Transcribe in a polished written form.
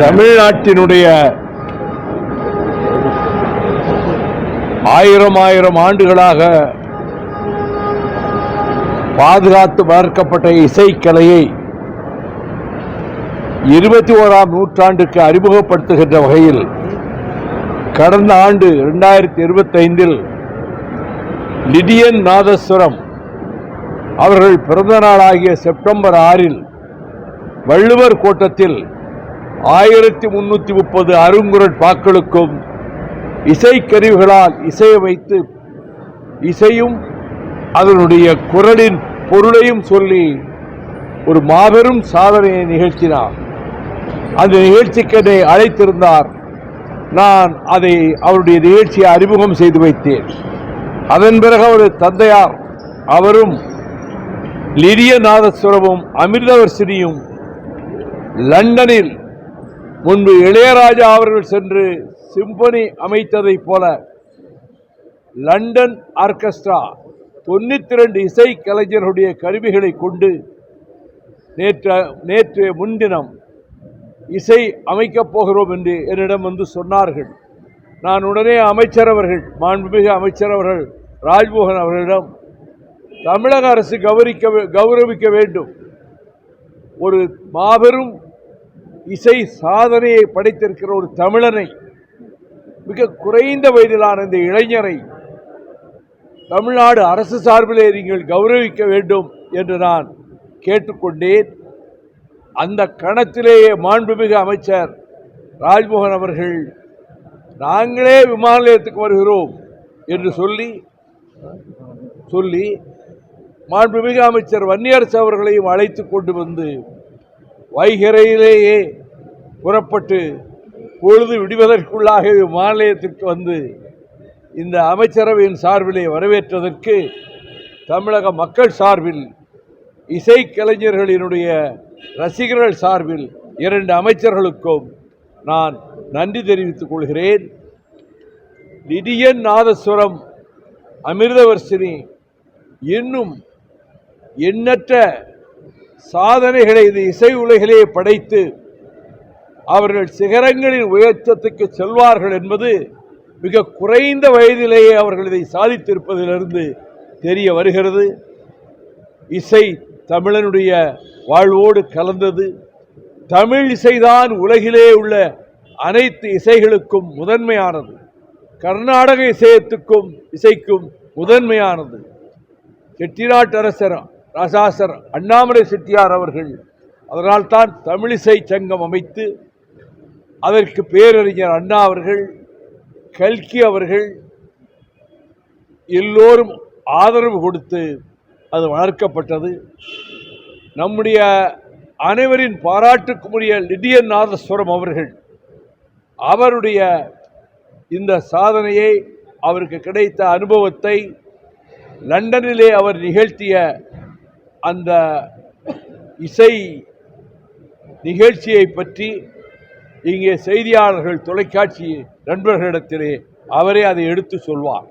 தமிழ்நாட்டினுடைய ஆயிரம் ஆண்டுகளாக பாதுகாத்து வளர்க்கப்பட்ட இசைக்கலையை 21ஆம் நூற்றாண்டுக்கு அறிமுகப்படுத்துகின்ற வகையில் கடந்த ஆண்டு 2025 லிடியன் நாதஸ்வரம் அவர்கள் பிறந்த நாளாகிய செப்டம்பர் 6 வள்ளுவர் கோட்டத்தில் 1330 அருங்குரட்பாக்களுக்கும் இசைக்கருவிகளால் இசையமைத்து இசையும் அதனுடைய குரலின் பொருளையும் சொல்லி ஒரு மாபெரும் சாதனையை நிகழ்த்தினார். அந்த நிகழ்ச்சிக்கு என்னை அழைத்திருந்தார். நான் அதை அவருடைய நிகழ்ச்சியை அறிமுகம் செய்து வைத்தேன். அதன் பிறகு அவரது தந்தையார் அவரும் லிடிய நாதஸ்வரமும் அமிர்தவர்ஷினியும் லண்டனில் முன்பு இளையராஜா அவர்கள் சென்று சிம்பனி அமைத்ததைப் போல லண்டன் ஆர்கெஸ்ட்ரா 92 இசை கலைஞர்களுடைய கருவிகளை கொண்டு நேற்று முன்தினம் இசை அமைக்கப் போகிறோம் என்று என்னிடம் வந்து சொன்னார்கள். நான் உடனே மாண்புமிகு அமைச்சர் அவர்கள் ராஜ்மோகன் அவர்களிடம் தமிழக அரசு கௌரவிக்க வேண்டும், ஒரு மாபெரும் இசை சாதனையை படைத்திருக்கிற ஒரு தமிழனை, மிக குறைந்த வயதிலான இந்த இளைஞரை தமிழ்நாடு அரசு சார்பிலே நீங்கள் கௌரவிக்க வேண்டும் என்று நான் கேட்டுக்கொண்டேன். அந்த கணத்திலேயே மாண்புமிகு அமைச்சர் ராஜ்மோகன் அவர்கள் நாங்களே விமான நிலையத்துக்கு வருகிறோம் என்று சொல்லி மாண்புமிகு அமைச்சர் வன்னியரசு அவர்களையும் அழைத்து கொண்டு வந்து வைகரையிலேயே புறப்பட்டு பொழுது விடுவதற்குள்ளாக விமான நிலையத்திற்கு வந்து இந்த அமைச்சரவையின் சார்பிலே வரவேற்றதற்கு தமிழக மக்கள் சார்பில், இசைக்கலைஞர்களினுடைய ரசிகர்கள் சார்பில் 2 அமைச்சர்களுக்கும் நான் நன்றி தெரிவித்துக் கொள்கிறேன். லிடியன் நாதஸ்வரம், அமிர்தவர்ஷினி இன்னும் எண்ணற்ற சாதனைகளை இந்த இசை உலகிலே படைத்து அவர்கள் சிகரங்களின் உயர்த்தத்துக்கு செல்வார்கள் என்பது மிக குறைந்த வயதிலேயே அவர்கள் இதை சாதித்திருப்பதிலிருந்து தெரிய வருகிறது. இசை தமிழனுடைய வாழ்வோடு கலந்தது. தமிழ் இசைதான் உலகிலே உள்ள அனைத்து இசைகளுக்கும் முதன்மையானது, கர்நாடக இசைக்கும் முதன்மையானது. செட்டிநாட்டரசர் ராசாசர் அண்ணாமலை செட்டியார் அவர்கள் அதனால்தான் தமிழிசை சங்கம் அமைத்து அதற்கு பேரறிஞர் அண்ணா அவர்கள், கல்கி அவர்கள் எல்லோரும் ஆதரவு கொடுத்து அது வளர்க்கப்பட்டது. நம்முடைய அனைவரின் பாராட்டுக்குரிய லிடியன் நாதஸ்வரம் அவருடைய இந்த சாதனையை, அவருக்கு கிடைத்த அனுபவத்தை, லண்டனிலே அவர் நிகழ்த்திய அந்த இசை நிகழ்ச்சியை பற்றி இங்கே செய்தியாளர்கள், தொலைக்காட்சி நண்பர்களிடத்திலே அவரே அதை எடுத்து சொல்வார்.